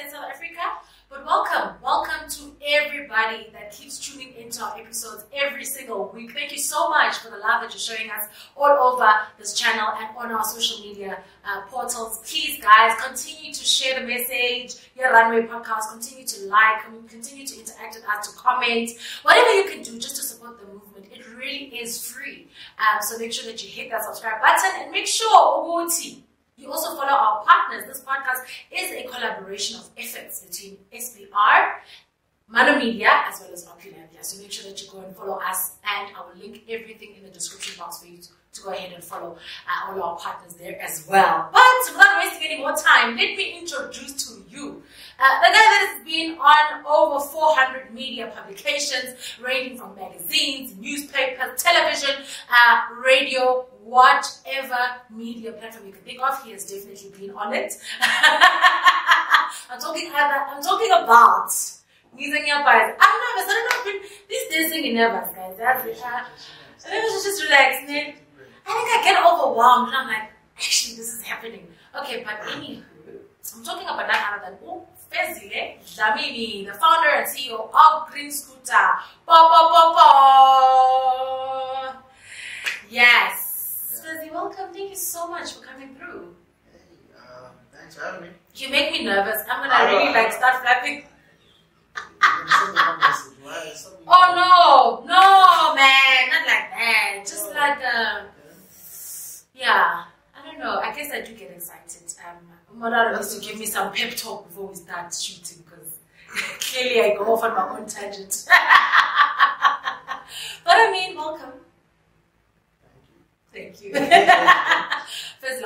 in South Africa. But welcome to everybody that keeps tuning into our episodes every single week. Thank you so much for the love that you're showing us all over this channel and on our social media portals. Please, guys, continue to share the message. Your Runway podcast, continue to like, continue to interact with us, to comment, whatever you can do just to support the movement. It really is free. So make sure that you hit that subscribe button and make sure you also follow our partners. This podcast is a collaboration of efforts between SBR, Maano Media, as well as Opulanthea. So make sure that you go and follow us, and I will link everything in the description box for you to go ahead and follow all our partners there as well. But without wasting any more time, let me introduce to you the guy that has been on over 400 media publications, ranging from magazines, newspapers, television, radio, whatever media platform you can think of. He has definitely been on it. I'm talking about using your eyes. I'm nervous. I don't know. These days singing nervous, guys. I nervous, just relax, man. I think I get overwhelmed and I'm like, actually, this is happening. Okay, but anywho, I'm talking about none other than Fezile Dhlamini, the founder and CEO of Green Scooter. Yes. Fezile, welcome. Thank you so much for coming through. Hey, thanks for having me. You make me nervous. I'm gonna really start flapping. Oh no, man, not like that. Just like yeah. I don't know. I guess I do get excited. Modern needs to give me some pep talk before we start shooting, because clearly I go off on my own tangent. But I mean, welcome. Thank you. First,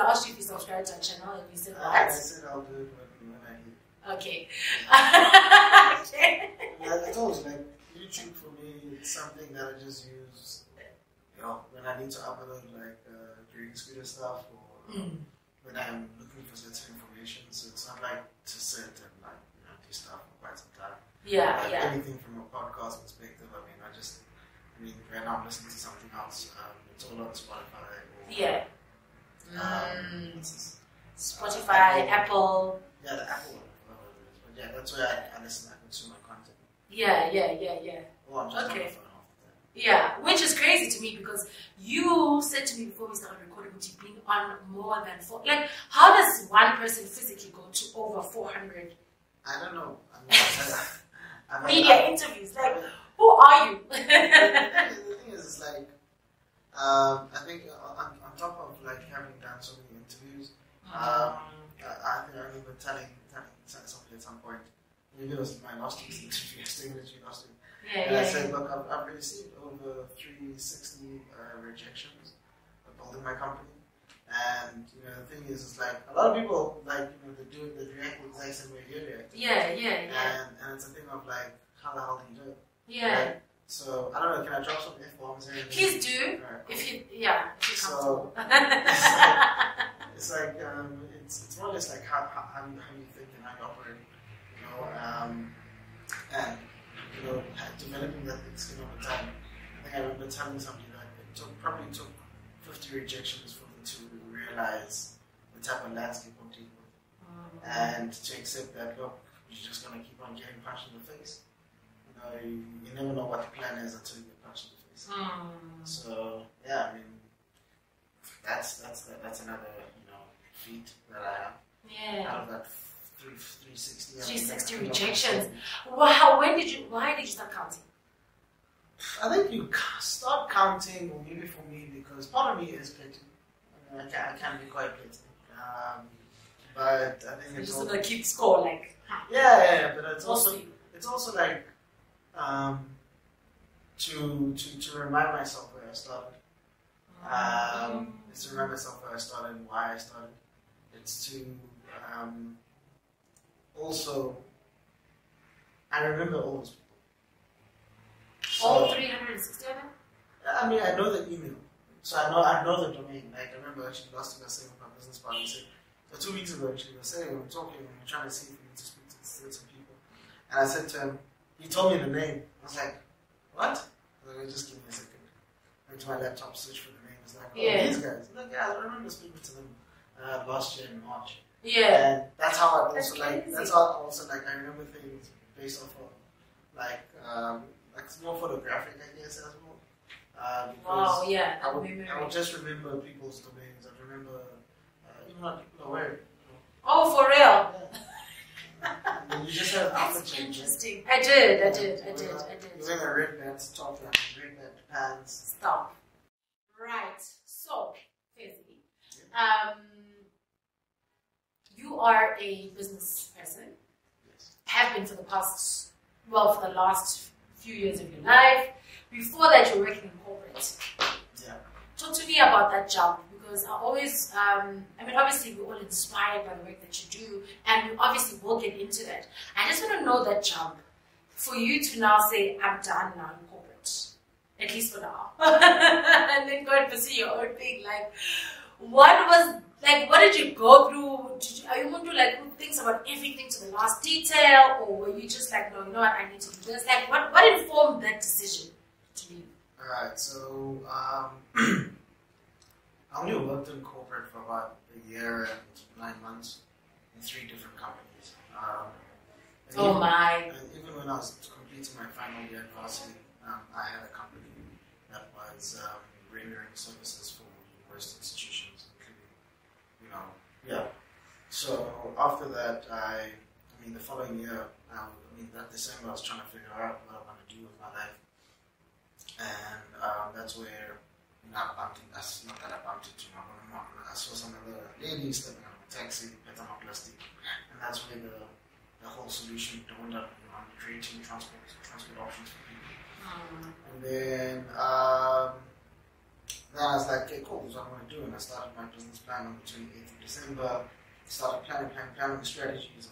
I asked you if you subscribe to our channel, and you said what? I said I'll do it when I hear. Okay. Okay. Yeah, I told you, like, YouTube for me, it's something that I just use, when I need to upload, like, green scooter stuff, or when I'm looking for certain information. So it's not like to sit and, like, do stuff for quite some time. Yeah, like, yeah. Anything from a podcast perspective, when I'm listening to something else, it's all on Spotify. Or, yeah. Spotify, Apple. Yeah, the Apple one. But yeah, that's where I listen, I consume my content. Yeah. Oh, I'm just okay. on my phone half the time. Yeah, which is crazy to me, because you said to me before we started recording that you've been on more than 4. Like, how does one person physically go to over 400? I don't know. Media interviews. Like, who are you? The thing is, it's like, I think on top of like having done so many interviews, I think I remember telling somebody at some point, maybe it was my last week's interview, I was doing it last week. And I said, look, I've received over 360 rejections of building my company. And the thing is, it's like a lot of people they react the exact same way you react. Yeah. And it's a thing of like, how the hell do you do it? Yeah. Right? So I don't know. Can I drop some F-bombs here? Please do. Right, cool. If you comfortable. It's like it's more or less like how you think and how you operate. And developing that thick skin over time. I think I remember telling somebody that it probably took 50 rejections for them to realize the type of landscape I'm dealing with, and to accept that, look, you're just gonna keep on getting punched in the face. You never know what the plan is until you get punched in the face. So yeah, I mean, that's another feat that I have. Yeah. Out of that 360. 360 rejections. Wow. Why did you start counting? I think you start counting, or maybe for me, because part of me is petty. I can be quite petty. But I think it's just gonna keep score, like. Yeah, but it's also like to remind myself where I started. It's to remind myself where I started and why I started. It's to also, I remember all those people. All 360 of them? I mean, I know the email, so I know the domain. Like, I remember actually last week I was saying with my business partner, so 2 weeks ago actually, we were talking and we were trying to see if we need to speak to certain people. And I said to him, he told me the name. I was like, what? I was like, just give me a second. I went to my laptop, search for the name. It's like, these guys. He's like, yeah, I remember speaking to them last year in March. Yeah. And that's how I also I remember things based off of like more photographic, I guess, as well. Because I would just remember people's domains. I remember even what people are wearing. Oh, for real? Yeah. You just have That's interesting. I did. You're wearing a red pants top and red pants. Stop. Right. So, Fezile, you are a business person. Yes. Have been for the last few years of your life. Before that, you were working in corporate. Yeah. Talk to me about that jump, because I always, obviously we're all inspired by the work that you do, and we obviously will get into that. I just want to know that jump for you to now say, I'm done now in corporate, at least for now, and then go and pursue your own thing. What did you go through? Are you going to who thinks about everything to the last detail, or were you just like, no, you know what, I need to do this? What informed that decision to leave? Alright, so I only worked in corporate for about a year and 9 months in 3 different companies. And even when I was completing my final year at varsity, I had a company that was rendering services for university institutions, including, So after that, the following year, that December, I was trying to figure out what I want to do with my life. And that's where I bumped into, I saw some other ladies stepping out of a taxi, plastic, and that's where the whole solution dawned up on creating transport options for people. And then I was like, okay, cool, this is what I'm going to do. And I started my business plan on the 28th of December. Started planning the strategies.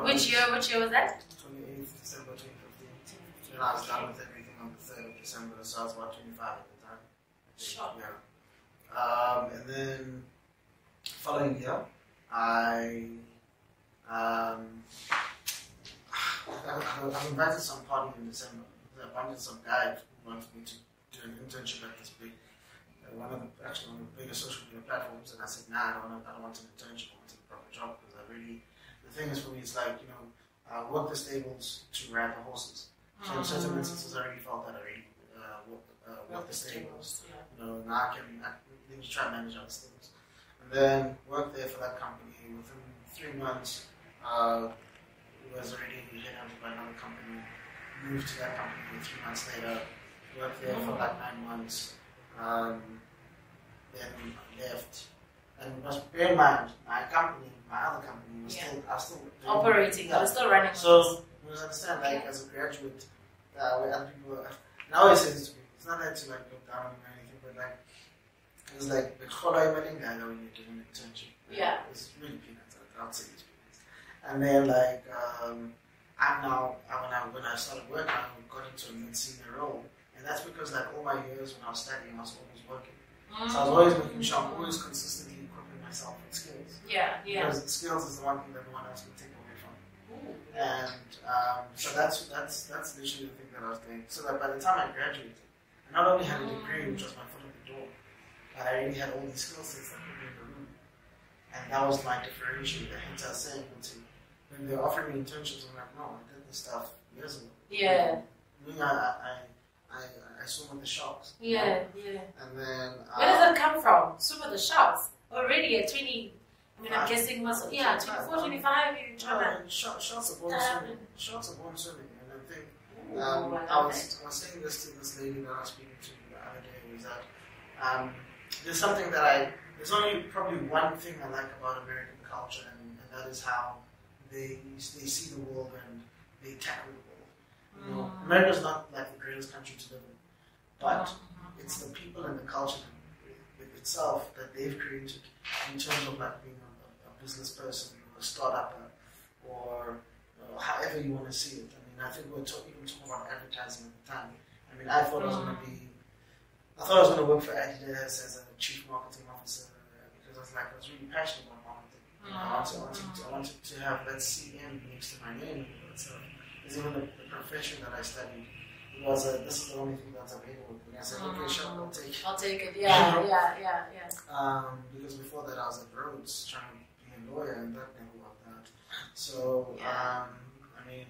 Which year was that? 28th December 2015. And I was done with everything on the 3rd of December, so I was about 25 at the time. Sure. Yeah. And then following year, I invited some party in December. I invited some guy who wanted me to do an internship at this big, one of the biggest social media platforms, and I said, nah, I don't want an internship. I want a proper job, because the thing is for me, it's like, I work the stables to ride the horses. So in certain instances, I already felt that I already work the stables. Now I can try and manage other stables. And then worked there for that company. Within 3 months, was already headhunted by another company. Moved to that company 3 months later. Worked there for like 9 months. Then left. And bear in mind, my other company was still operating. I was still running. So you must understand, as a graduate, where other people now I say this to me, it's not that to look down or anything, but it was like the color emailing guy when you're doing an internship. Yeah. It's really peanuts. I'd say it's peanuts. And then when I started working, I got into a mid-senior role, and that's because all my years when I was studying, I was always working. So I was always making sure I'm always consistently equipping myself with skills. Yeah. Because skills is the one thing that no one else can take away from. And so that's literally the thing that I was doing. So that by the time I graduated, I not only had a degree, which was my foot in the door, but I already had all these skill sets that put me in the room. And that was my differentiator. Hence I was saying, when they offered me internships, I'm like, no, I did this stuff years ago. Yeah. I swim with the sharks. Yeah. And then where does that come from? Swim with the sharks? Already at 20, I'm guessing 24, 25, you try to... Sharks are born swimming. Sharks are born swimming. And I think, I was saying this to this lady that I was speaking to the other day, was that there's only probably one thing I like about American culture, and that is how they see the world and they tackle the world. America's not the greatest country to live in, but it's the people and the culture itself that they've created in terms of being a business person or a startup or however you want to see it. I think we were talking about advertising at the time. I thought I was going to work for Adidas as a chief marketing officer because I was really passionate about marketing. I wanted to have that CM next to my name. Because even the profession that I studied, it was this is the only thing that's available. And I said, okay, sure, I'll take it. Yeah. Because before that, I was at Rhodes trying to be a lawyer, and that never worked out. So, I mean,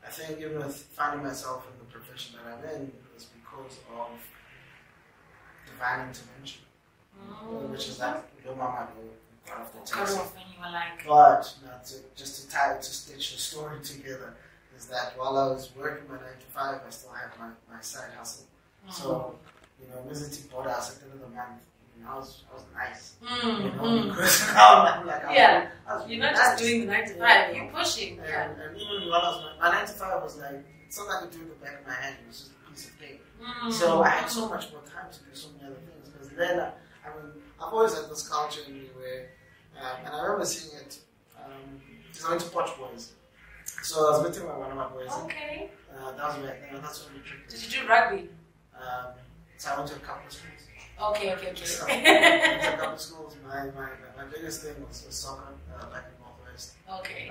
I think even with finding myself in the profession that I'm in, it was because of divine intervention, which is that your mama got off the test. And you were like, but just to stitch the story together, is that while I was working my 9 to 5, I still had my side hustle. So, you know, visiting border at the end of the month, you know, I was nice. You know, because now I'm like, you're not just doing the 9 to 5, you're pushing. And even while I was my 9 to 5 was like, it's not like I could do in the back of my hand, it was just a piece of cake. So I had so much more time to do so many other things. Because then, I mean, I've always had this culture in me where, and I remember seeing it, because I went to Poch Boys. So I was meeting one of my boys. Okay. That was back then, that's when we tricked. Did you do rugby? So I went to a couple of schools. Okay. So I went to a couple of schools. My biggest thing was soccer back in Northwest. Okay.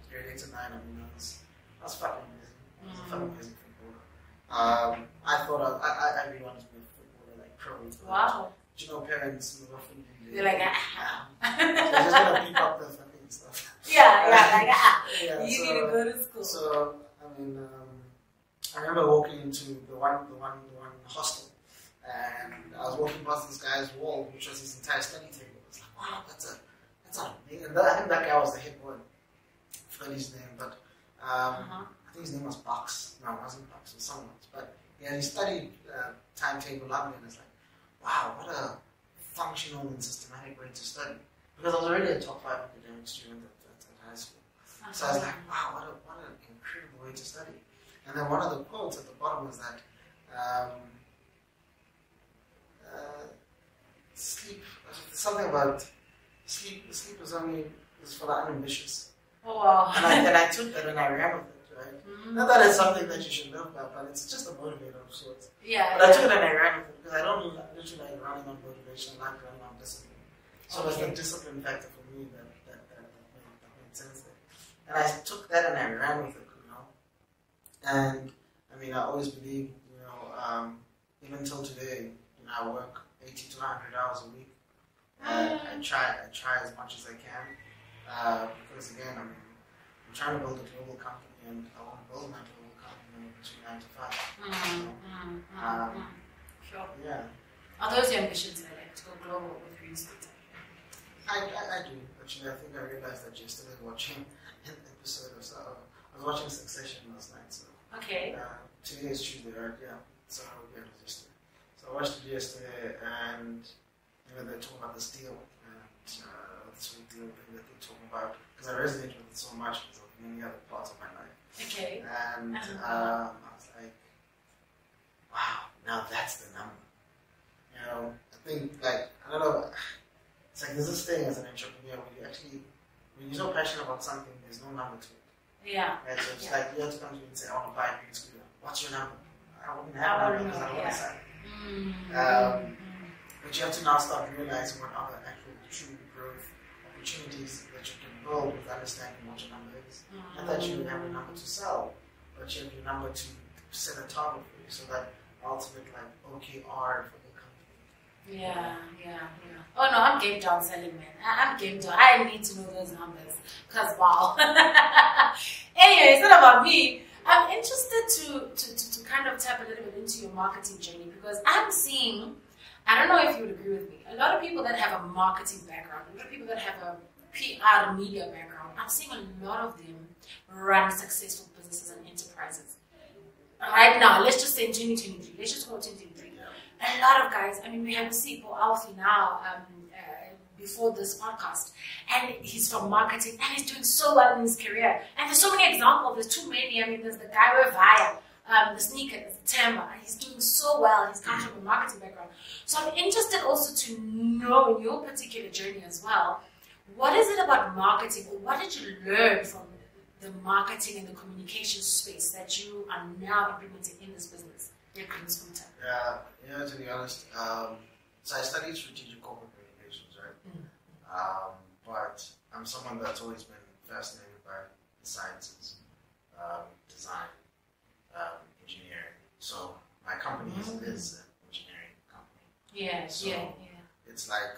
Grade 8 to 9, I mean, I was fucking amazing. I was a fucking amazing footballer. I thought I really wanted to be a footballer, like pro. Wow. But, you know, parents, they're like, they're just gonna pick up the fucking stuff. You need to go to school. So, I mean, I remember walking into the one hostel, and I was walking past this guy's wall, which was his entire study table. I was like, wow, that's amazing. And I think that guy was the head boy. I forgot his name, but I think his name was Bucks. No, it wasn't Bucks, it was someone else. But yeah, he studied timetable lovely, and it's like, wow, what a functional and systematic way to study. Because I was already a top 5 academic student at high school. So I was like, wow, what an incredible way to study. And then one of the quotes at the bottom was that sleep, something about sleep is for the unambitious. Oh wow. And I took that and I ran with it, right? Not that it's something that you should live by, but it's just a motivator of sorts. But I took it and I ran with it because I don't literally like running on motivation, I like running on discipline. So it's the discipline factor for me that made sense there. And I took that and I ran with it, you know. And I mean, I always believe, you know, even till today, you know, I work 80 to 100 hours a week. I try as much as I can because again, I'm trying to build a global company, and I want to build my global company between 9 to 5. Sure. Yeah. Are those your ambitions, like, to go global with real estate? I do. Actually, I think I realized that yesterday watching an episode of I was watching Succession last night. So okay. Today is Tuesday, right? Yeah. So yeah, it was yesterday. So I watched it yesterday, and you know, they're talking about this deal and this whole deal thing that they're talking about, because I resonate with it so much because of many other parts of my life. Okay. And I was like, wow, now that's the number. You know, I think, like, I don't know. It's like there's this thing as an entrepreneur when you're so passionate about something, there's no number to it. Yeah. Right? So it's like you have to come to me and say, I want to buy a green scooter. What's your number? I wouldn't have a number because I don't want to sign it. But you have to now start realizing what other actual true growth opportunities that you can build with understanding what your number is. Not that you have a number to sell, but you have your number to set a target for you, so that ultimate like OKR for the company. Yeah. Oh no, I'm game down selling, man. I'm game down. I need to know those numbers. Because wow. Anyway, it's not about me. I'm interested to kind of tap a little bit into your marketing journey, because I'm seeing, I don't know if you would agree with me, a lot of people that have a marketing background, a lot of people that have a PR media background, I'm seeing a lot of them run successful businesses and enterprises. Right now, let's just say in 2023, let's just go 2023. A lot of guys, I mean, we have a CEO, Alfie, now, before this podcast, and he's from marketing, and he's doing so well in his career. And there's so many examples, there's too many. I mean, there's the guy with Vaya, the sneakers, Timber, he's doing so well, he's come from a marketing background. So I'm interested also to know in your particular journey as well, what is it about marketing, or what did you learn from the marketing and the communication space that you are now implementing in this business? Yeah, to be honest, so I studied strategic corporate communications, right? But I'm someone that's always been fascinated by the sciences, design, engineering. So my company is an engineering company. Yeah. It's like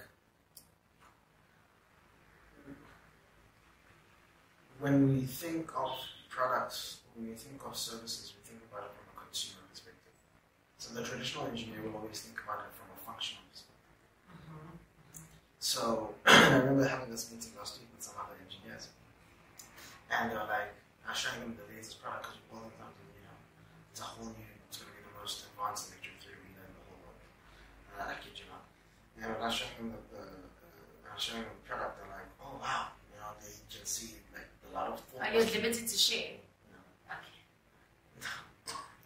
when we think of products, when we think of services, we think about it from a consumer perspective. So the traditional engineer will always think about it from a functional perspective. So I remember having this meeting last week with some other engineers, and they were like, I was showing them the latest product because we're building something, it's a whole new, it's going to be the most advanced electric three-wheeler in the whole world. I kid you not. And when I was showing them the product, they're like, oh wow, they just see like a lot of thought. Are you limited to share? No.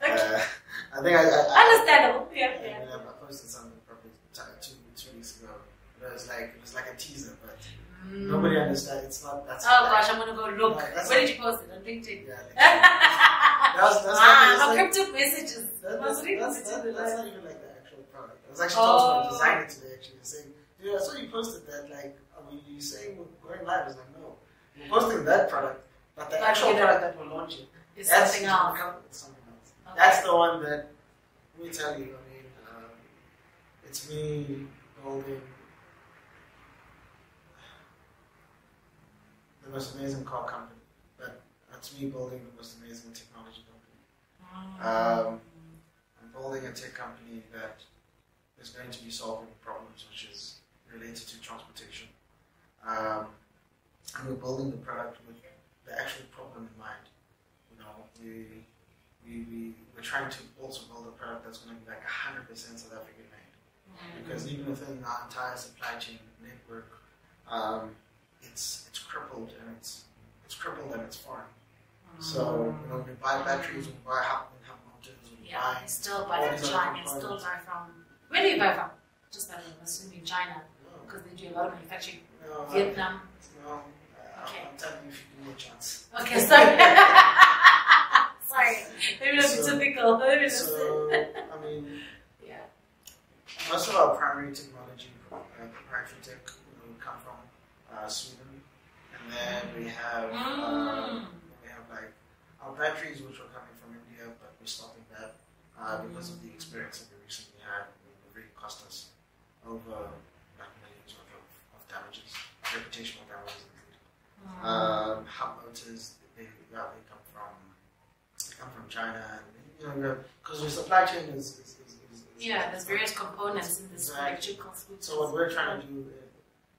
Okay. I think I understandable. Yeah. I posted something probably 2 weeks ago. It was like a teaser, but nobody understands. It's not. That's. Oh gosh, I'm gonna go look. No, where did you post it? On LinkedIn. Yeah. That's cryptic messages. That's not even like the actual product. I was actually talking to my designer today. Actually, saying, dude, I saw you posted that. Like, are you saying we're going live? I was like, no, we're posting that product, but the actual product that we're launching is something else. Something else. Okay. That's the one that. Let me tell you. I mean, it's me building the most amazing car company, but that's me building the most amazing technology company. I'm building a tech company that is going to be solving problems which is related to transportation. And we're building the product with the actual problem in mind. We're trying to also build a product that's going to be like 100% South African made. Because even within our entire supply chain network, it's crippled and it's foreign. So we buy batteries, we buy hub motors, we buy. You still buy from China. You still buy from. Where do you buy from? Just by assuming China, because they do a lot of manufacturing. Vietnam. No. Okay. I'm telling you if you give me a chance. Okay, sorry. Sorry. Maybe that's typical. So I mean, yeah. Most of our primary technology, proprietary tech, come from Sweden, and then we have like our batteries, which are coming from India, but we're stopping that because of the experience that we recently had. It really cost us over like millions of damages, reputational damages. Hub motors, they come from China, and because the supply chain is there's various components in this electrical scooters. So what we're trying to do,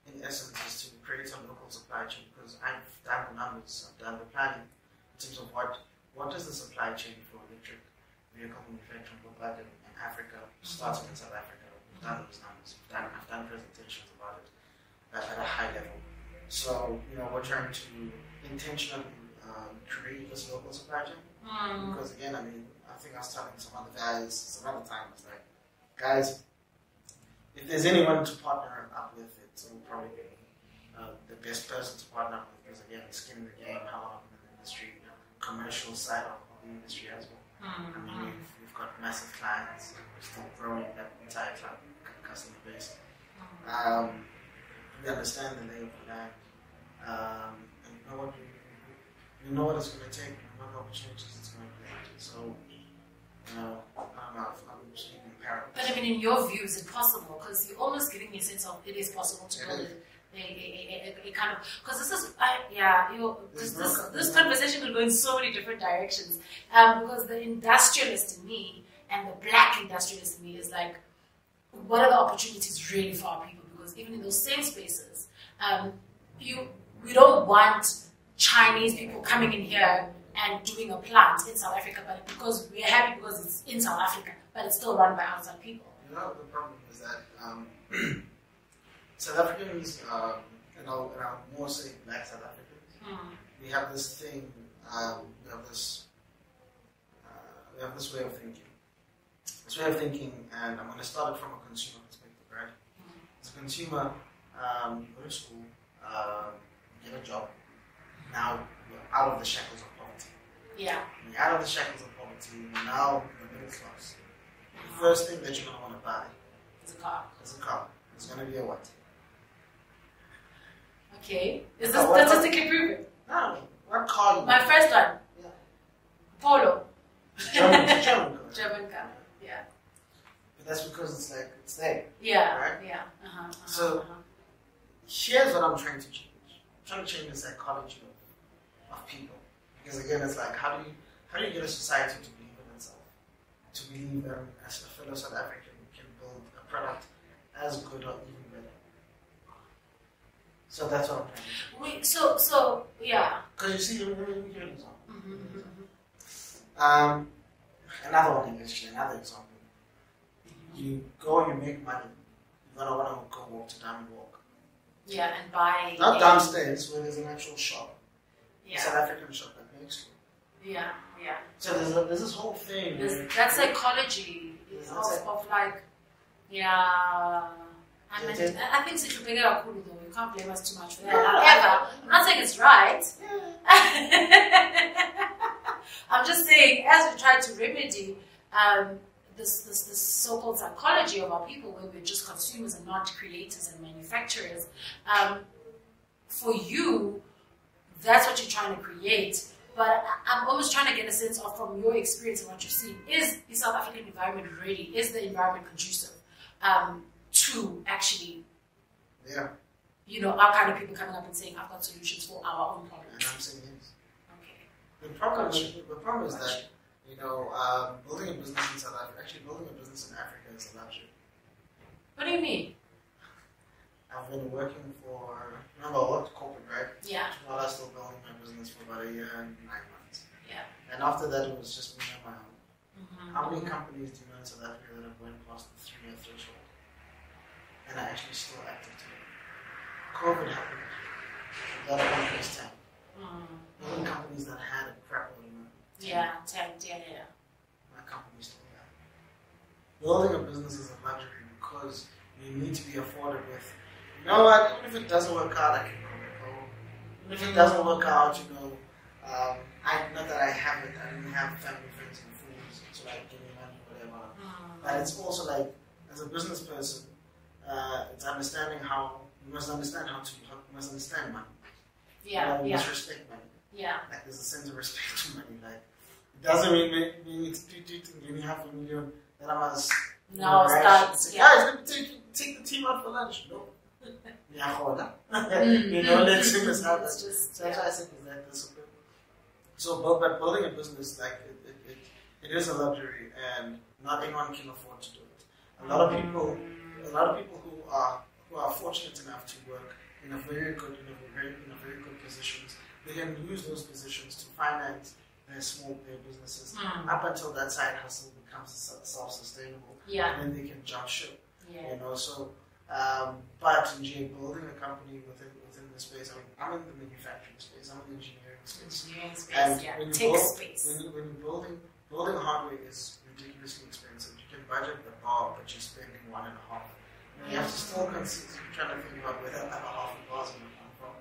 in essence, is to create a local supply chain. Because I've done the numbers, I've done the planning in terms of what does the supply chain for electric vehicle manufacturing look like in Africa, starting in South Africa. We've done those numbers. I've done presentations about it at a high level. So we're trying to intentionally create this local supply chain. Because again, I think I was telling some other guys some other time, it's like, guys, if there's anyone to partner up with, it will probably be the best person to partner up with, because again, skin in the game, how long in the industry, commercial side of the industry as well. We've got massive clients, we're still growing that entire customer base. We understand the lay of the land, and we know what it's going to take, and what opportunities it's going to create. So, I don't know if I'm speaking in parallel. But in your view, is it possible? Because you're almost giving me a sense of it is possible to build a kind of, because this conversation will go in so many different directions. Because the industrialist in me and the black industrialist in me is like, what are the opportunities really for our people? Because even in those same spaces, we don't want Chinese people coming in here and doing a plant in South Africa, but because we're happy because it's in South Africa, but it's still run by outside people. The problem is that South Africans, and I'll more say black South Africans, we have this thing, we have this way of thinking. This way of thinking, and I'm going to start it from a consumer perspective, right? As a consumer, you go to school, you get a job. Now you're out of the shackles of poverty. Yeah. When you're out of the shackles of poverty, you're now in the middle class. The first thing that you're going to want to buy is a car. It's going to be a what? Okay. Is this statistically proven? No. What car? My first one. Yeah. Polo. German car. German car. Yeah. But that's because it's there. Yeah. Right? Yeah. So here's what I'm trying to change. I'm trying to change the psychology of people. Because again, it's like how do you get a society to believe in itself, to believe as a fellow South African can build a product as good or even better. So that's what I'm trying to do. So yeah. Because you see, let me give you an example. Mm-hmm. Another one, actually, another example. You go and you make money. You're gonna want to go walk to Diamond Walk. Yeah, and buy. Not downstairs where there's an actual shop. Yeah. A South African shop that makes food. Yeah. So there's this whole thing. That psychology of like, yeah. I think such a bigger though. You can't blame us too much for that. However, I'm not saying it's right. I'm just saying, as we try to remedy this so-called psychology of our people, where we're just consumers and not creators and manufacturers, for you, that's what you're trying to create. But I'm almost trying to get a sense of, from your experience and what you've seen, is the South African environment ready? Is the environment conducive to actually, our kind of people coming up and saying, I've got solutions for our own problems? And I'm saying yes. Okay. The problem is that, building a business in South Africa, actually building a business in Africa is a luxury. What do you mean? I've been working I worked corporate, right? Yeah. While I was still building my business for about a year and 9 months. Yeah. And after that, it was just me on my own. Mm-hmm. How many companies do you know in South Africa that have went past the 3-year threshold and are actually still active today? COVID happened. A lot of companies tanked. Even companies that had a crap load of money. Tanked, yeah. My company's still there. Building a business is a luxury because you need to be afforded with, you know what, even if it doesn't work out, I can go back home. Even if it doesn't work out, not that I have it, I didn't have family, friends, and fools to give me money, whatever. But it's also like, as a business person, it's understanding you must understand money. You must respect money. Yeah. Like there's a sense of respect to money. Like it doesn't mean it's give me $500,000 that I must guys, let me take the team out for lunch. No. Let's have that. So that's why I said is that discipline. So but building a business, like it is a luxury and not anyone can afford to do it. A lot of people who are fortunate enough to work in a very good positions, they can use those positions to finance their businesses up until that side hustle becomes self-sustainable, and then they can jump ship. So but in building a company within the space, I'm in the manufacturing space, I'm in the engineering space. When you're building hardware is ridiculously expensive. You can budget the bar, but you're spending 1.5. You have to still consider trying to think about where that other half of the bar is going to come from.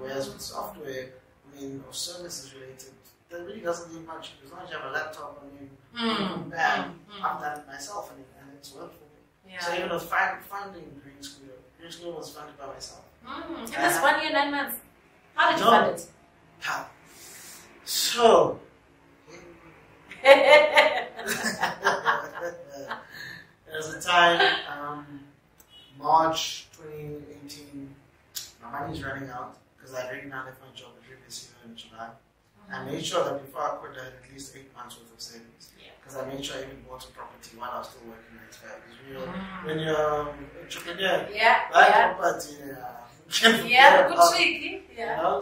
Whereas with software, or services related, that really doesn't need much. As long as you have a laptop, bam, I've done it myself and it's worked for me. So even with funding Green School was funded by myself. And that's 1 year, 9 months. How did you fund it? How? So there's a time, March 2018, my money's running out because I'd already now left my job the previous year in July. I made sure that before I quit, I had at least 8 months worth of savings. Because I made sure I even bought a property while I was still working at SBR. Because when you're an entrepreneur, property, good trick.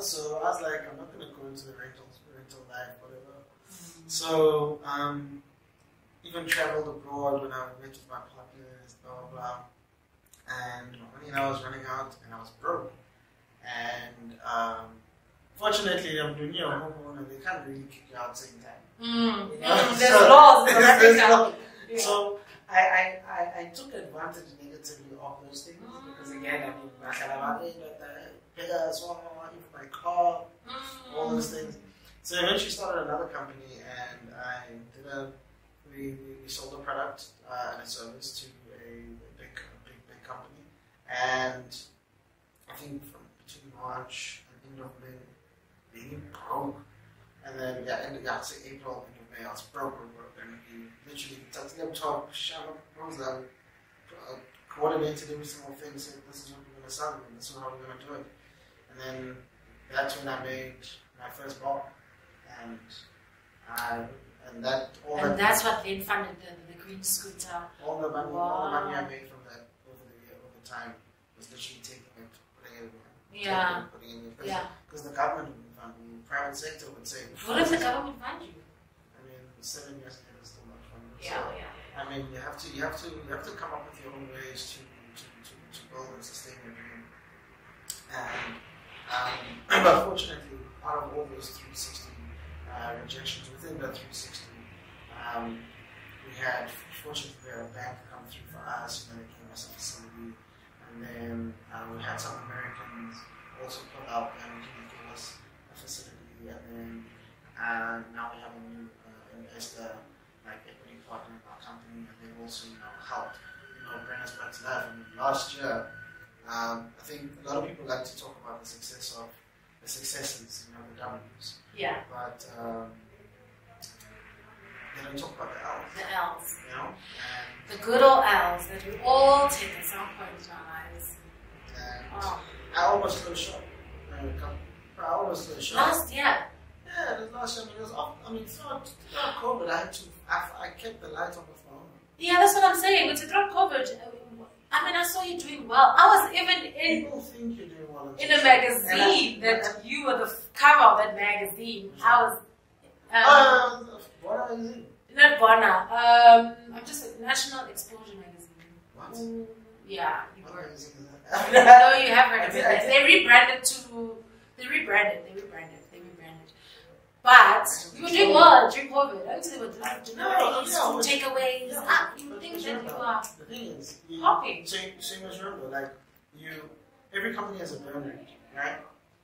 So I was like, I'm not going to go into the rental life, whatever. So even traveled abroad when I met with my partners, blah blah blah. And my money was running out, and I was broke. And fortunately, I'm doing a homeowner, they can't really kick you out at the same time. There's laws in America. So I took advantage negatively of those things because again, my car, all those things. So I eventually started another company, and we sold a product and a service to a big company, and I think from between March and end of May, being broke, and then say April, end of May, I was broke, and we literally laptop, coordinated every single thing, said this is what we're going to sell, and this is how we're going to do it. And then that's when I made my first bar, and that's what then funded the green scooter. All the money I made from that over time was literally taking it, putting it in. Because the government would fund me, private sector would say. What if the government fund you? I mean, 7 years ago was still not funded. Yeah. I mean, you have to come up with your own ways to build and sustain your dream. And but fortunately, out of all those 360 rejections within that 360, we had a bank come through for us, and then it gave us a facility, and then we had some Americans also pull out and give us a facility, and then now we have a new investor, like equity partner in our company, and they've also helped bring us back to life. And last year, I think a lot of people like to talk about the successes, the W's. Yeah. But they don't talk about the L's. The L's. And the good old L's that we all take at some point in our lives. And I almost flew short. Last year? Yeah, last year. Throughout COVID, I kept the light on with my own. Yeah, that's what I'm saying. Throughout COVID, I saw you doing well. I was even in. People think you're doing well in a magazine you were the cover of that magazine. I was. What magazine? Not Bona. I'm just a National Exposure magazine. What? Yeah. What magazine is that? No, you have heard of it. They rebranded to. They rebranded. But you were doing well during COVID. Until they were doing takeaways. You think that you are. The thing is, hopping. So you must remember, every company has a burn rate, right?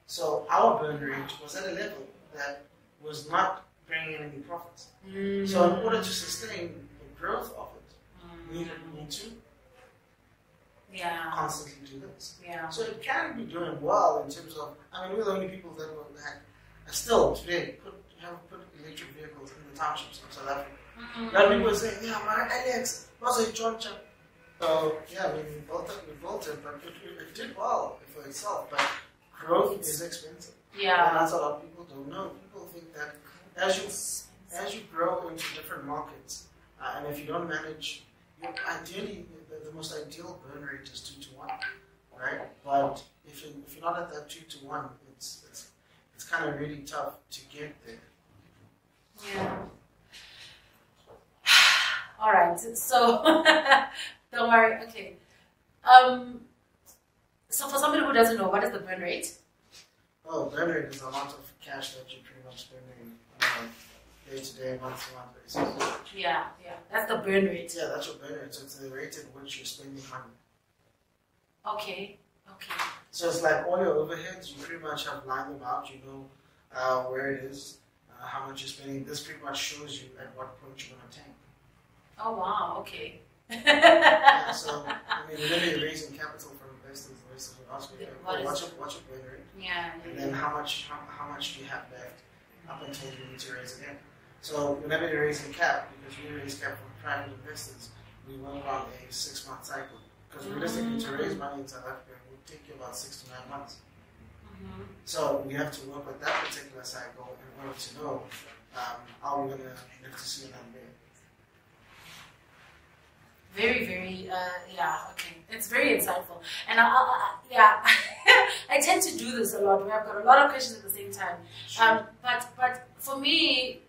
So our burn rate was at a level that was not bringing in any profits. So in order to sustain the growth of it, we need to constantly do this. Yeah. So it can be doing well in terms of, we're the only people that still today put electric vehicles in the townships of South Africa. A lot of people are saying, Alex, what's a John Chap? So we built it, but it did well for itself. But growth is expensive. Yeah. And that's a lot of people don't know. People think that as you grow into different markets, and if you don't manage, ideally the most ideal burn rate is 2 to 1, right? But if you're not at that 2 to 1, it's kind of really tough to get there. Yeah. All right. So don't worry. Okay. So for somebody who doesn't know, what is the burn rate? Oh, burn rate is the amount of cash that you're pretty much spending day to day, month to month basis. Yeah. That's the burn rate. Yeah, that's your burn rate. So it's the rate at which you're spending money. Okay. So it's like all your overheads, you pretty much have lined them out. You know where it is, how much you're spending. This pretty much shows you at what point you're going to tank. Oh wow. Okay. Yeah, so whenever you're raising capital from investors would ask you, what's your burn rate? Yeah. And then how much do you have left up until you need to raise again? So whenever you're raising cap, because we raise cap from private investors, we work on a 6-month cycle. Because realistically, to raise money in South Africa would take you about 6 to 9 months. So we have to work with that particular cycle in order to know how we're going to live to see that day. Very, very, okay. It's very insightful. And I tend to do this a lot, where I've got a lot of questions at the same time. Sure. But for me,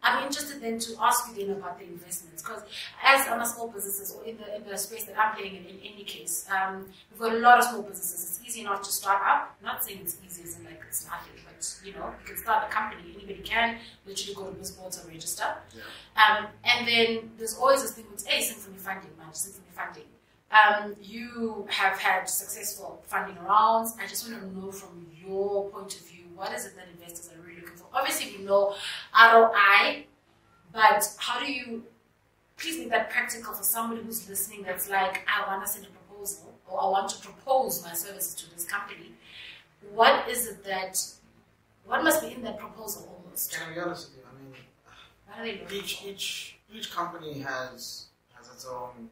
I'm interested then to ask you then about the investments, because as small businesses, or in the space that I'm playing in any case, we've got a lot of small businesses. It's easy enough to start up. I'm not saying it's easy as in it's nothing, but you can start a company. Anybody can literally go to BizBoards and register. Yeah. And then there's always this thing with symphony funding, symphony funding. You have had successful funding rounds. I just want to know from your point of view, what is it that investors are really looking for? Obviously, we know ROI, but how do you please make that practical for somebody who's listening that's like, I want to send a proposal, or I want to propose my services to this company. What is it what must be in that proposal almost? Can I be honest with you? What are they looking for? Each company has its own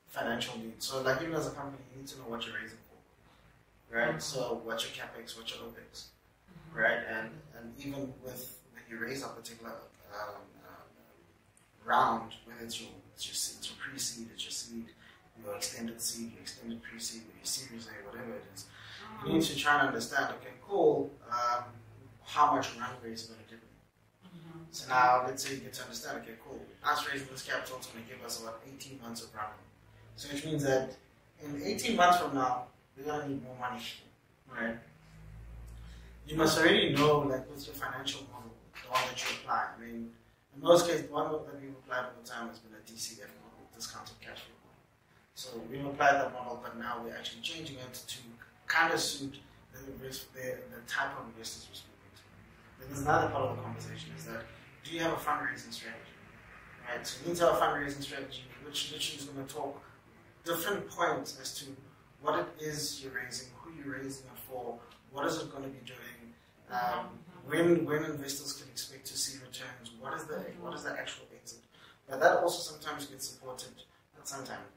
financial needs. So even as a company, you need to know what you're raising right? So what's your capex, what's your opex, right? And even with when you raise a particular round, whether it's your pre-seed, it's your seed, your extended seed, your extended pre-seed, or your series A, whatever it is, you need to try and understand. Okay, cool. How much runway is going to give me? So now, let's say you get to understand. Okay, cool. Us raising this capital is going to give us about 18 months of runway. So which means that in 18 months from now, we're going to need more money, right? You must already know, like, what's your financial model, the one that you apply. I mean, in most cases, the one that we've applied all the time has been a DCF model, discounted cash flow model. So we've applied that model, but now we're actually changing it to kind of suit the type of investors we're speaking to. Then there's another part of the conversation is that, do you have a fundraising strategy? Right? So you need to have a fundraising strategy, which literally is going to talk different points as to what it is you're raising, who you're raising it for, what is it going to be doing, when investors can expect to see returns, what is the actual exit. But that also sometimes gets supported, not sometimes.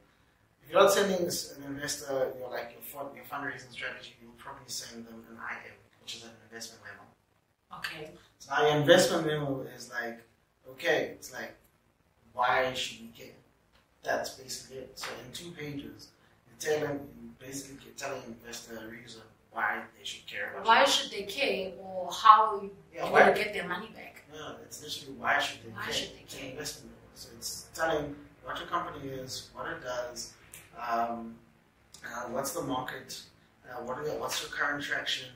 If you're not sending an investor your fundraising strategy, you'll probably send them an IM, which is an investment memo. Okay. So now your investment memo is like, okay, it's like, why should we care? That's basically it. So in 2 pages, you're basically telling an investor a reason why they should care about Why should they care, or how you want to get their money back? Yeah, it's literally why should they care? It's an investment memo. So it's telling what your company is, what it does, what's the market, what's your current traction,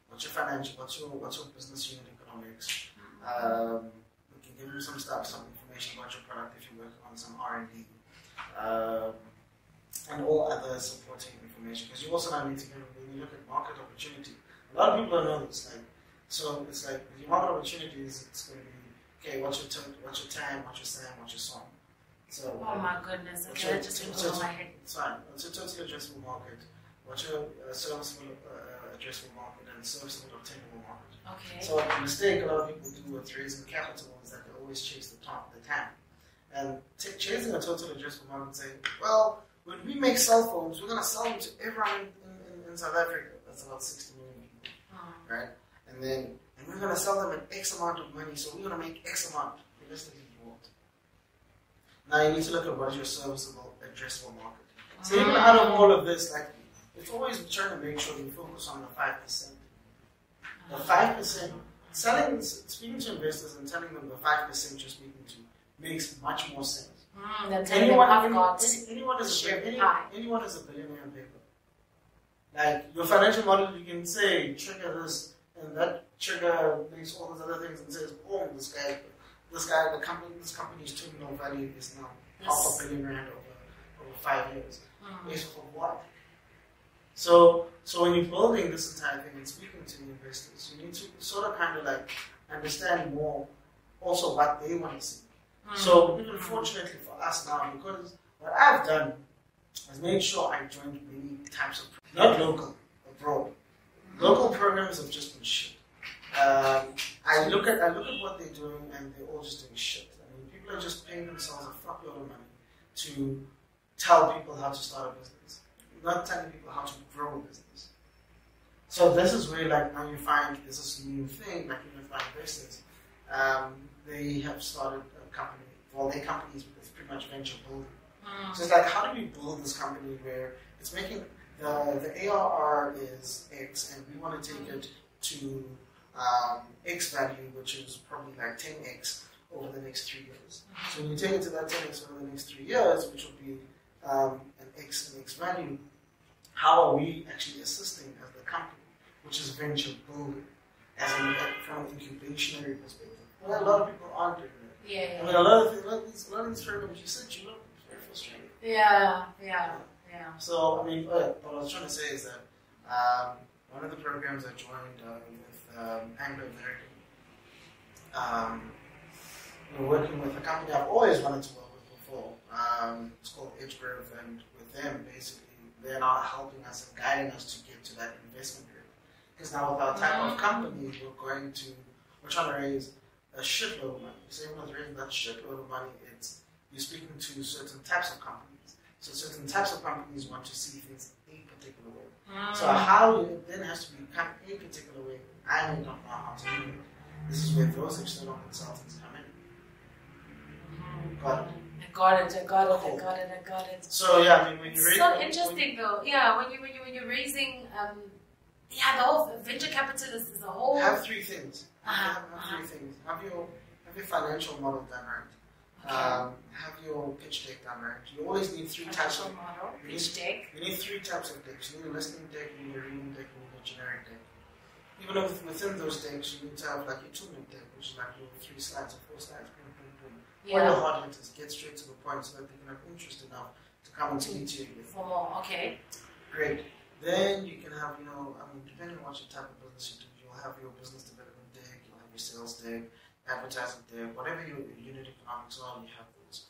what's your financial, what's your business unit economics. We can give you some information about your product if you're working on some R&D, and all other supporting information. Because you also now need to give, when you look at market opportunity, a lot of people don't know this. So it's like with your market opportunities, it's going to be, okay, what's your TAM, what's your SAM, what's your SOM. So, oh my goodness, okay, that just went over my head. It's fine. What's your total addressable market? What's your serviceable addressable market and serviceable obtainable market? Okay. So the mistake a lot of people do with raising capital is that they always chase the TAM. And chasing a total addressable market and saying, well, when we make cell phones, we're going to sell them to everyone in South Africa. That's about 60 million people, right? And we're going to sell them at X amount of money, so we're going to make X amount. Realistically, you won't. Now you need to look at what is your serviceable addressable market. So even out of all of this, like, it's always trying to make sure you focus on the 5%. The 5%, speaking to investors and telling them the 5% you're speaking to makes much more sense. Anyone is a billionaire on paper. Like, your financial model, you can say, trigger this, and that trigger makes all those other things and says, oh, this company's terminal value is now R500 million over 5 years. Based off of what? So when you're building this entire thing and speaking to the investors, you need to sort of kind of like understand more also what they want to see. So even fortunately for us now, because what I've done is made sure I joined many types of, not local, abroad. Local programs have just been shit. I look at what they're doing and they're all just doing shit. I mean, people are just paying themselves a fuckload of money to tell people how to start a business, not telling people how to grow a business. So this is where, like, now you find there's this new thing, like even for investors, they have started a company. Well, their company is pretty much venture building. So it's like, how do we build this company where it's making the ARR is X, and we want to take it to X value, which is probably like 10X over the next 3 years. So when you take it to that 10X over the next 3 years, which will be an X value, how are we actually assisting as the company, which is venture building, from an incubationary perspective? Well, a lot of people aren't doing that. Yeah. I mean, a lot of these programs, you said you look very frustrated. Yeah. So, I mean, what I was trying to say is that one of the programs I joined with Anglo American, we're working with a company I've always wanted to work with before. It's called Edge Growth, and with them, basically, they're now helping us and guiding us to get to that investment period. Because now with our type of company, we're trying to raise a shitload of money. Same with raising that shitload of money, you're speaking to certain types of companies. So certain types of companies want to see things a particular way. So how it then has to become a particular way, I may not know how to do it. This is where those external consultants come in. Got it. I got it. So yeah, I mean, when you raise, so interesting though. Yeah, when you're raising, the whole venture capitalist is a whole. Have three things. Have three things. Have your financial model done right. Okay. Have your pitch deck done right. You always need three types of model. Pitch deck. You need three types of decks. You need a listing deck, you need a reading deck, you need a generic deck. Even within those decks, you need to have like your 2-minute deck, which is like your 3 slides or 4 slides. Or your hard hitters, get straight to the point so that they can have interest enough to come and speak to you. For more, okay. Great. Then you can have, depending on what type of business you do, you'll have your business development deck, you'll have your sales deck, advertising deck, whatever your unit economics are, you have those.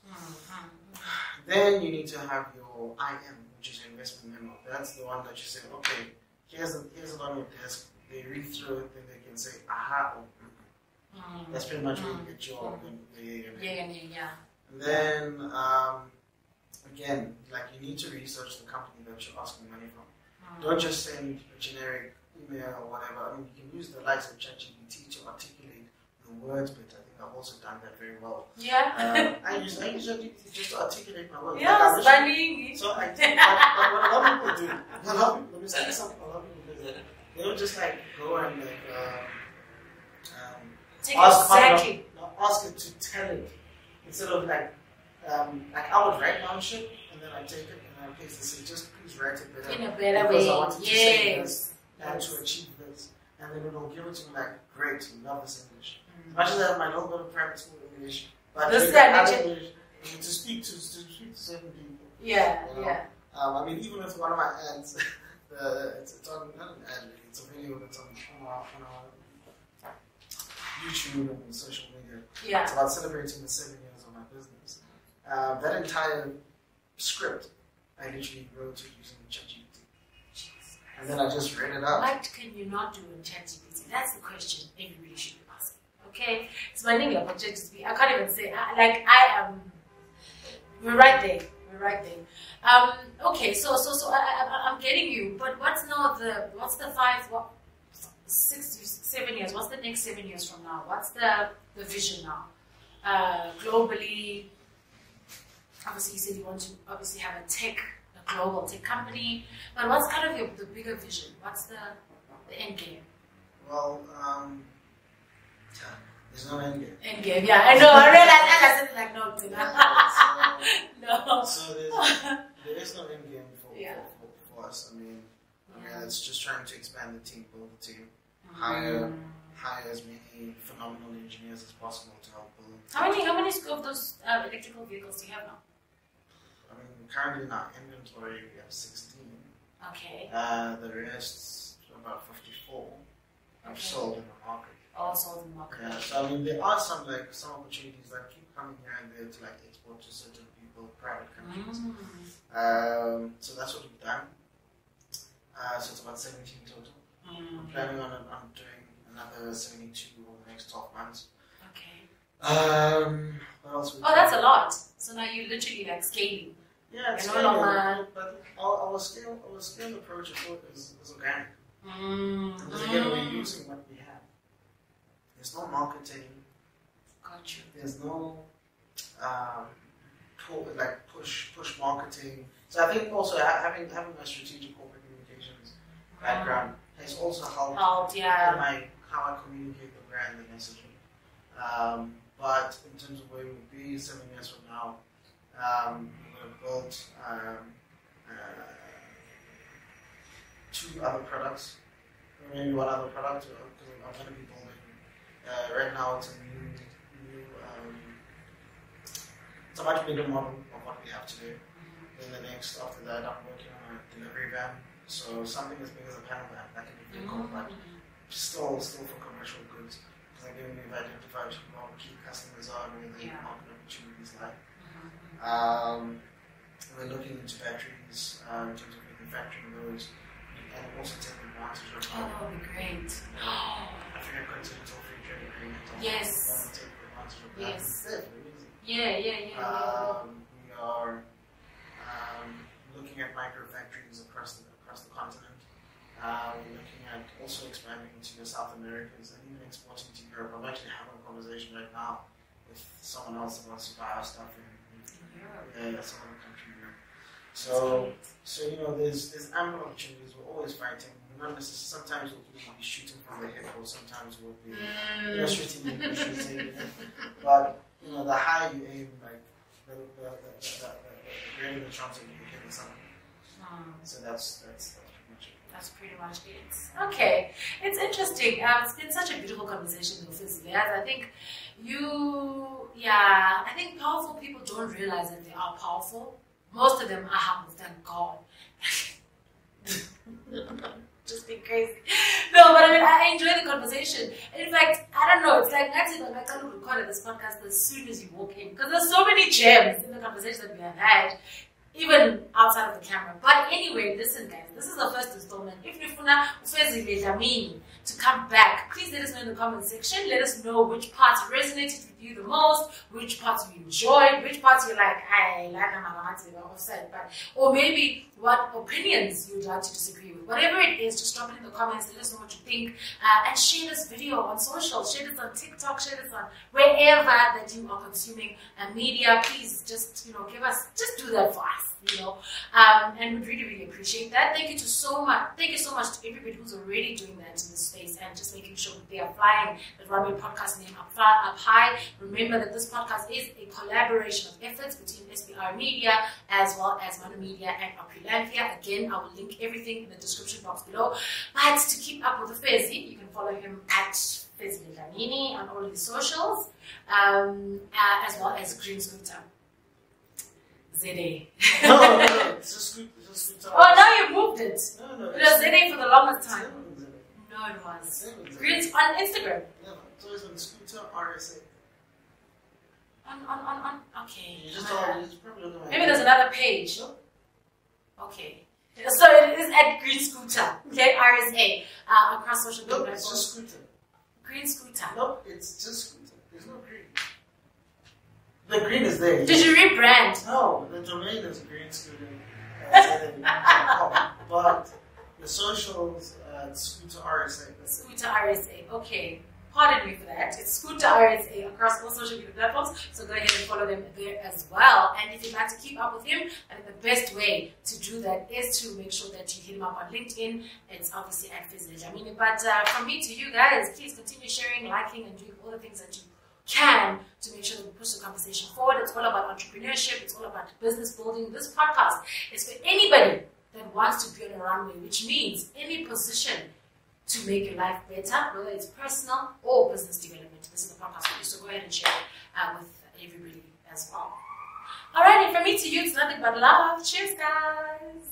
Then you need to have your IM, which is your investment memo. That's the one that you say, okay, here's it on your desk. They read through it, then they can say, aha, or that's pretty much where you get your yeah. And then again, like you need to research the company that you're asking money from. Don't just send a generic email or whatever. I mean, you can use the likes of ChatGPT to articulate your words better. I think I've also done that very well. Yeah. I use ChatGPT just to articulate my words. Yeah, like studying. So what a lot of people do, let me say something. A lot of people do. They would just like go and like. Ask it to tell it instead of like I would write down shit and then I take it and I paste it. So just please write it better in a better because way. I wanted to say this and to achieve this, and then it'll give it to me like great, you love this English. As much as I have my little bit of private school English, but this English to speak to certain people. Yeah, yeah. I mean, even with one of my ads, it's on not an ad, it's a video that's on our YouTube and social media. Yeah. It's about celebrating the 7 years of my business. That entire script, I literally wrote it using ChatGPT. And then I just read it out. What can you not do in ChatGPT? That's the question everybody should be asking. Okay? It's my name about ChatGPT. I can't even say, we're right there. Okay, so I'm getting you, but what's the 6 to 7 years? What's the next 7 years from now? What's the vision now? Globally, obviously you said you want to obviously have a global tech company, but what's kind of the bigger vision? What's the end game? Well, there's no end game. End game, yeah. I know, I realized I said it like no. So there is no end game for us. I mean, it's just trying to expand the team, build the team, hire as many phenomenal engineers as possible to help build. How many of those electrical vehicles do you have now? I mean, currently in our inventory we have 16. Okay. The rest, about 54, are sold in the market. All sold in the market. Yeah. So I mean, there are some opportunities that keep coming here and there to like export to certain people, private countries. So that's what we've done. So it's about 17 total. I'm planning on doing another 72 over the next 12 months. Okay. What else? That's a lot. So now you're literally like scaling. Yeah, it's scaling, but our scale approach is organic. Because again, we're using what we have. There's no marketing. Got you. There's no push marketing. So I think also having a strategic corporate communications background has also helped in how I communicate the brand and messaging. But in terms of where we'll be 7 years from now, we've built 2 other products, or maybe 1 other product, because I'm going to be building. Right now, it's it's a much bigger model of what we have today. Then after that, I'm working on a delivery van. So something as big as a panel van, that can be vehicle, but still for commercial goods. Because again, we've identified who our key customers are and where the market opportunities lie. We're looking into batteries in terms of manufacturing those, and also taking advantage of that would be great. African Continental Free Trade Agreement. Yes. Take advantage of that. Yes. Yeah. We are looking at micro factories across the continent. We're looking at also expanding into the South Americas and even exporting to Europe. I'm actually having a conversation right now with someone else that wants to buy our stuff in Europe. Some other country in Europe. So there's ample opportunities. We're always fighting. Remember, sometimes we'll be shooting from the hip, or sometimes we'll be shooting. But the higher you aim, like the greater the chance of you hitting something. So that's pretty much it. That's pretty much it. Okay, it's interesting. It's been such a beautiful conversation with Fezile. I think I think powerful people don't realize that they are powerful. Most of them are humble, thank God. Just being crazy. No, but I mean, I enjoy the conversation. In fact, I don't know, it's like I can't record this podcast as soon as you walk in, because there's so many gems in the conversation that we have had, even outside of the camera. But anyway, listen guys, this is the first installment. If you want Fezile Dhlamini to come back, please let us know in the comment section. Let us know which parts resonated with you the most, which parts you enjoyed, which parts you're like, I like them, offset, or maybe what opinions you'd like to disagree with. Whatever it is, just drop it in the comments, let us know what you think, and share this video on social, share this on TikTok, share this on wherever that you are consuming media. Please just just do that for us, and we'd really, really appreciate that. Thank you so much to everybody who's already doing that in this space and just making sure that they are flying the Runway podcast name up high. Remember that this podcast is a collaboration of efforts between SBR Media as well as Maano Media and Opulanthea. Again, I will link everything in the description box below. But to keep up with the Fezi, you can follow him at Fezile Dhlamini on all of his socials, as well as Green Scooter. ZA. No, it's just Scooter. Oh, now you moved it. No, it was ZA for the longest time. No, it was. Green on Instagram. No, it's always on Scooter RSA. Okay. You just probably don't know. Maybe there's another page. No? Okay. So it is at Green Scooter, okay, RSA, across social media. No, it's just Scooter. Green Scooter. No, it's just Scooter. There's no green. The green is there. Did you rebrand? No, the domain is Green Scooter. But the socials, Scooter RSA. Scooter RSA, okay. Pardon me for that. It's Scooter RSA across all social media platforms, so go ahead and follow them there as well. And if you'd like to keep up with him, I think the best way to do that is to make sure that you hit him up on LinkedIn. It's obviously at Fezile Dhlamini. But from me to you guys, please continue sharing, liking, and doing all the things that you can to make sure that we push the conversation forward. It's all about entrepreneurship. It's all about business building. This podcast is for anybody that wants to be on a runway, which means any position to make your life better, whether it's personal or business development. This is the podcast for you, so go ahead and share with everybody as well. Alrighty, from me to you, it's nothing but love. Cheers, guys.